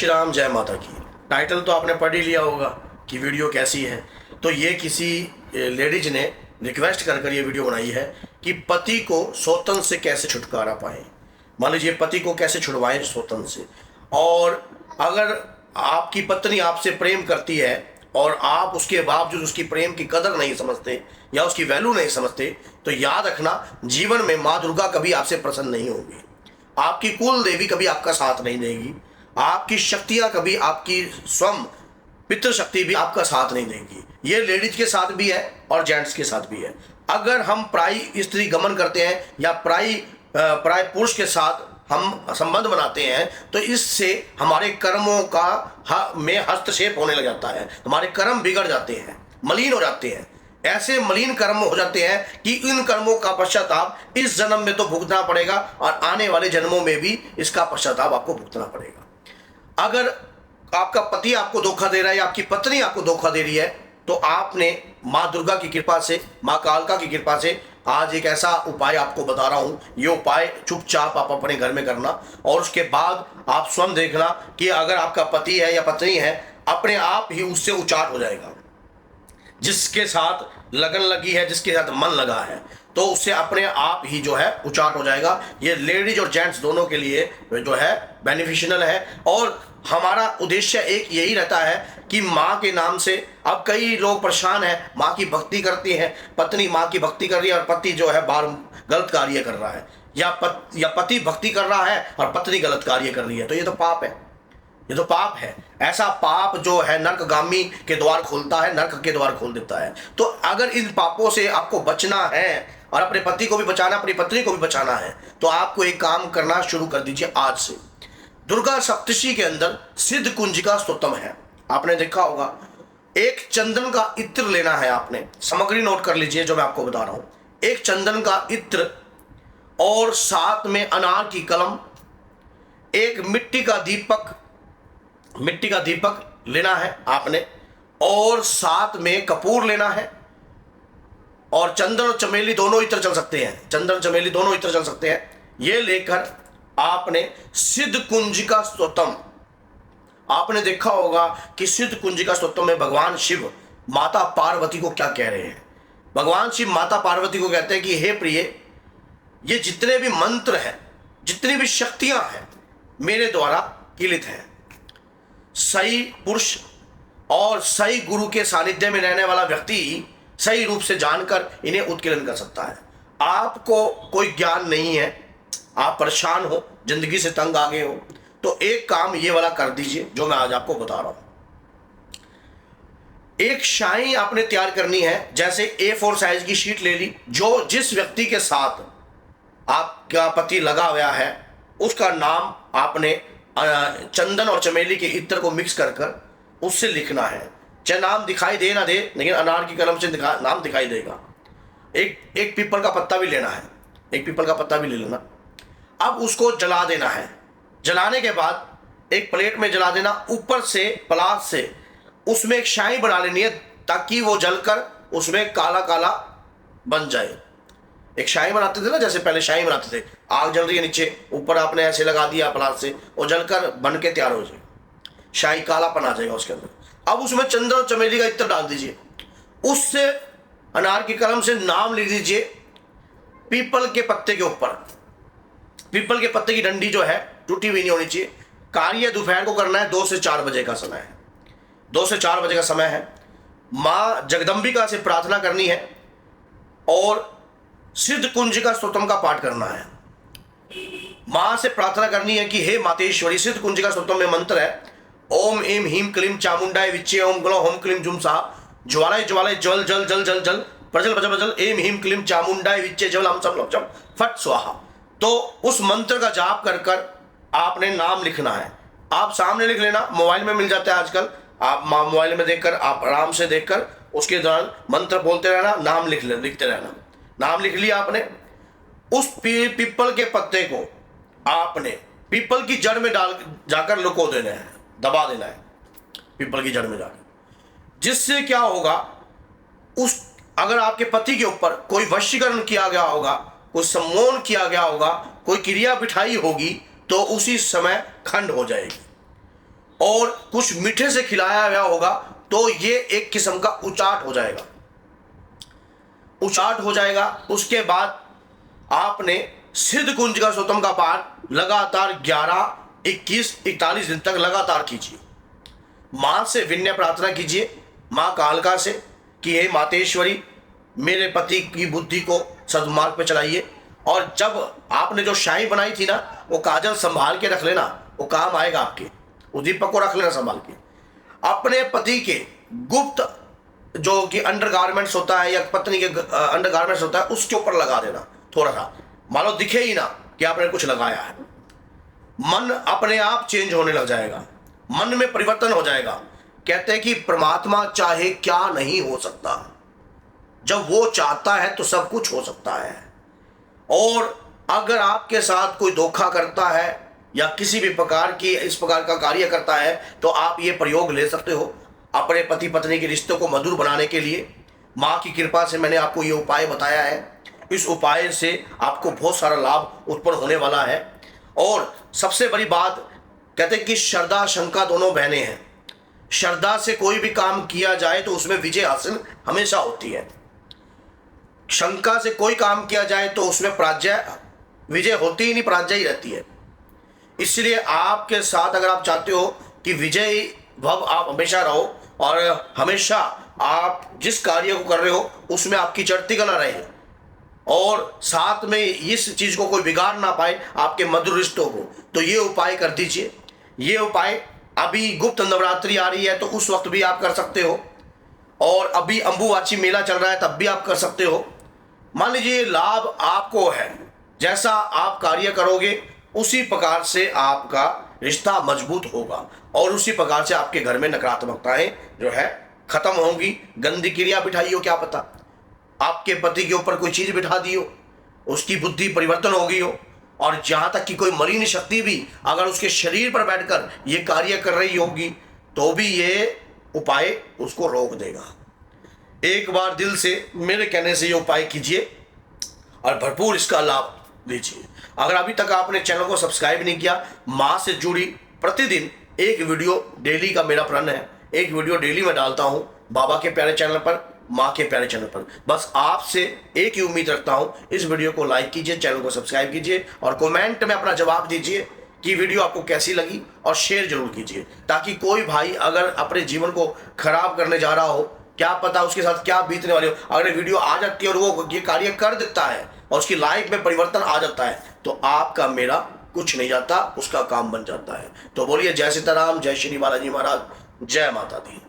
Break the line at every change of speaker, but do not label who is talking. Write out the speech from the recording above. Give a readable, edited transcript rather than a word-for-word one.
श्री राम, जय माता की। टाइटल तो आपने पढ़ ही लिया होगा कि वीडियो कैसी है। तो ये किसी लेडीज ने रिक्वेस्ट कर ये वीडियो बनाई है कि पति को सौतन से कैसे छुटकारा पाएं। मान लीजिए पति को कैसे छुड़वाएं सौतन से। और अगर आपकी पत्नी आपसे प्रेम करती है और आप उसके बावजूद उसकी प्रेम की कदर नहीं समझते या उसकी वैल्यू नहीं समझते, तो याद रखना जीवन में माँ दुर्गा कभी आपसे प्रसन्न नहीं होगी। आपकी कुल देवी कभी आपका साथ नहीं देगी। आपकी शक्तियां कभी, आपकी स्वयं पितृशक्ति भी आपका साथ नहीं देगी। ये लेडीज के साथ भी है और जेंट्स के साथ भी है। अगर हम पराई स्त्री गमन करते हैं या पराय पुरुष के साथ हम संबंध बनाते हैं तो इससे हमारे कर्मों का में हस्तक्षेप होने लग जाता है। हमारे कर्म बिगड़ जाते हैं, मलिन हो जाते हैं। ऐसे मलिन कर्म हो जाते हैं कि इन कर्मों का पश्चाताप इस जन्म में तो भुगतना पड़ेगा और आने वाले जन्मों में भी इसका पश्चाताप आपको भुगतना पड़ेगा। अगर आपका पति आपको धोखा दे रहा है या आपकी पत्नी आपको धोखा दे रही है तो आपने माँ दुर्गा की कृपा से, माँ कालका की कृपा से आज एक ऐसा उपाय आपको बता रहा हूँ। ये उपाय चुपचाप आप अपने घर में करना और उसके बाद आप स्वयं देखना कि अगर आपका पति है या पत्नी है, अपने आप ही उससे उचाट हो जाएगा। जिसके साथ लगन लगी है, जिसके साथ मन लगा है, तो उससे अपने आप ही जो है उचाट हो जाएगा। ये लेडीज और जेंट्स दोनों के लिए जो है बेनिफिशियल है। और हमारा उद्देश्य एक यही रहता है कि माँ के नाम से, अब कई लोग परेशान हैं, माँ की भक्ति करती हैं, पत्नी माँ की भक्ति कर रही है और पति जो है बाहर गलत कार्य कर रहा है, या पति भक्ति कर रहा है और पत्नी गलत कार्य कर रही है, तो ये तो पाप है। ये तो पाप है। ऐसा पाप जो है नरकगामी के द्वार खोलता है, नरक के द्वार खोल देता है। तो अगर इन पापों से आपको बचना है और अपने पति को भी बचाना, अपनी पत्नी को भी बचाना है, तो आपको एक काम करना शुरू कर दीजिए आज से। दुर्गा सप्तशी के अंदर सिद्ध कुंजिका स्तोत्रम है, आपने देखा होगा। एक चंदन का इत्र लेना है आपने, सामग्री नोट कर लीजिए जो मैं आपको बता रहा हूं। एक चंदन का इत्र और साथ में अनार की कलम, एक मिट्टी का दीपक लेना है आपने, और साथ में कपूर लेना है। और चंदन और चमेली दोनों इत्र चल सकते हैं, चंदन चमेली दोनों इत्र चल सकते हैं। ये लेकर आपने सिद्ध कुंजिका स्तोत्रम, आपने देखा होगा कि सिद्ध कुंजिका स्तोत्रम में भगवान शिव माता पार्वती को क्या कह रहे हैं। भगवान शिव माता पार्वती को कहते हैं कि हे प्रिय, ये जितने भी मंत्र हैं, जितनी भी शक्तियां हैं, मेरे द्वारा किलित हैं। सही पुरुष और सही गुरु के सानिध्य में रहने वाला व्यक्ति सही रूप से जानकर इन्हें उत्कीर्ण कर सकता है। आपको कोई ज्ञान नहीं है, आप परेशान हो, जिंदगी से तंग आ गए हो, तो एक काम ये वाला कर दीजिए जो मैं आज आपको बता रहा हूं। एक शाई आपने तैयार करनी है, जैसे A4 साइज की शीट ले ली। जो जिस व्यक्ति के साथ आपका पति लगा हुआ है उसका नाम आपने चंदन और चमेली के इत्र को मिक्स कर उससे लिखना है। चाहे नाम दिखाई दे ना दे, लेकिन अनार की कलम से नाम दिखाई देगा। एक पीपल का पत्ता भी लेना है, एक पीपल का पत्ता भी ले लेना। अब उसको जला देना है। जलाने के बाद एक प्लेट में जला देना, ऊपर से पलाश से उसमें एक शाई बना लेनी है ताकि वो जलकर उसमें काला काला बन जाए। एक शाई बनाते थे ना, जैसे पहले शाई बनाते थे, आग जल रही है नीचे, ऊपर आपने ऐसे लगा दिया पलाश से, वो जलकर बन के तैयार हो जाए, शाही कालापन आ जाएगा उसके अंदर। अब उसमें चंदन और चमेली का इत्र डाल दीजिए, उससे अनार की कलम से नाम लिख दीजिए पीपल के पत्ते के ऊपर। पीपल के पत्ते की डंडी जो है टूटी हुई नहीं होनी चाहिए। कार्य दोपहर को करना है, 2 से 4 बजे का समय है, 2 से 4 बजे का समय है। माँ जगदम्बिका से प्रार्थना करनी है और सिद्ध कुंजिका स्तोत्रम का पाठ करना है। माँ से प्रार्थना करनी है कि हे मातेश्वरी, सिद्ध कुंजिका स्तोत्रम में मंत्र है ओम एम हीम क्लीम चामुंडाय विच्चे ओम ग्लो होम क्लीम जुम सा ज्वालाय ज्वालाय जल जल जल जल जल प्रजल प्रजल प्रजल एम हीम क्लीम चामुंडाय विच्चे जल हम सब लोग फट स्वाहा। तो उस मंत्र का जाप कर आपने नाम लिखना है। आप सामने लिख लेना, मोबाइल में मिल जाता है आजकल, आप मोबाइल में देखकर, आप आराम से देखकर उसके दौरान मंत्र बोलते रहना, नाम लिखते रहना। नाम लिख लिया आपने, उस पीपल के पत्ते को आपने पीपल की जड़ में जाकर लुको देना है, दबा देना है पीपल की जड़ में जाकर। जिससे क्या होगा, उस अगर आपके पति के ऊपर कोई वशीकरण किया गया होगा, कोई सम्मोहन किया गया होगा, कोई क्रिया बिठाई होगी, तो उसी समय खंड हो जाएगी। और कुछ मीठे से खिलाया गया होगा तो ये एक किस्म का उचाट हो जाएगा, उचाट हो जाएगा। उसके बाद आपने सिद्ध कुंज का स्तोत्रम का पाठ लगातार 11, 21, 41 दिन तक लगातार कीजिए। मां से विनय प्रार्थना कीजिए, मां कालका से कि हे मातेश्वरी, मेरे पति की बुद्धि को सद्मार्ग पे चलाइए। और जब आपने जो शाही बनाई थी ना, वो काजल संभाल के रख लेना, वो काम आएगा आपके। उस दीपक को रख लेना संभाल के। अपने पति के गुप्त जो कि अंडरगारमेंट्स होता है या पत्नी के अंडरगारमेंट्स होता है, उसके ऊपर लगा देना थोड़ा सा, मानो दिखे ही ना कि आपने कुछ लगाया है। मन अपने आप चेंज होने लग जाएगा, मन में परिवर्तन हो जाएगा। कहते हैं कि परमात्मा चाहे क्या नहीं हो सकता, जब वो चाहता है तो सब कुछ हो सकता है। और अगर आपके साथ कोई धोखा करता है या किसी भी प्रकार की इस प्रकार का कार्य करता है, तो आप ये प्रयोग ले सकते हो अपने पति पत्नी के रिश्तों को मधुर बनाने के लिए। माँ की कृपा से मैंने आपको ये उपाय बताया है, इस उपाय से आपको बहुत सारा लाभ उत्पन्न होने वाला है। और सबसे बड़ी बात, कहते हैं कि श्रद्धा शंका दोनों बहनें हैं। श्रद्धा से कोई भी काम किया जाए तो उसमें विजय हासिल हमेशा होती है, शंका से कोई काम किया जाए तो उसमें पराजय, विजय होती ही नहीं, पराजय ही रहती है। इसलिए आपके साथ अगर आप चाहते हो कि विजय भव आप हमेशा रहो और हमेशा आप जिस कार्य को कर रहे हो उसमें आपकी चढ़ती कला रहे और साथ में इस चीज को कोई बिगाड़ ना पाए आपके मधुर रिश्तों को, तो ये उपाय कर दीजिए। ये उपाय अभी गुप्त नवरात्रि आ रही है तो उस वक्त भी आप कर सकते हो, और अभी अंबुवाची मेला चल रहा है तब भी आप कर सकते हो। मान लीजिए लाभ आपको है, जैसा आप कार्य करोगे उसी प्रकार से आपका रिश्ता मजबूत होगा और उसी प्रकार से आपके घर में नकारात्मकताएं जो है खत्म होंगी। गंदी क्रिया बिठाई हो, क्या पता आपके पति के ऊपर कोई चीज बिठा दी हो, उसकी बुद्धि परिवर्तन हो गई हो, और जहां तक कि कोई मलिन शक्ति भी अगर उसके शरीर पर बैठकर ये कार्य कर रही होगी तो भी ये उपाय उसको रोक देगा। एक बार दिल से मेरे कहने से ये उपाय कीजिए और भरपूर इसका लाभ लीजिए। अगर अभी तक आपने चैनल को सब्सक्राइब नहीं किया, माँ से जुड़ी प्रतिदिन एक वीडियो डेली का मेरा प्रण है, एक वीडियो डेली मैं डालता हूँ बाबा के प्यारे चैनल पर, माँ के प्यारे चैनल पर। बस आपसे एक ही उम्मीद रखता हूँ, इस वीडियो को लाइक कीजिए, चैनल को सब्सक्राइब कीजिए और कमेंट में अपना जवाब दीजिए कि वीडियो आपको कैसी लगी, और शेयर जरूर कीजिए ताकि कोई भाई अगर अपने जीवन को खराब करने जा रहा हो, क्या पता उसके साथ क्या बीतने वाली हो, अगर वीडियो आ जाती है और वो ये कार्य कर देता है और उसकी लाइफ में परिवर्तन आ जाता है तो आपका मेरा कुछ नहीं जाता, उसका काम बन जाता है। तो बोलिए जय सीताराम, जय श्री बालाजी महाराज, जय माता दी।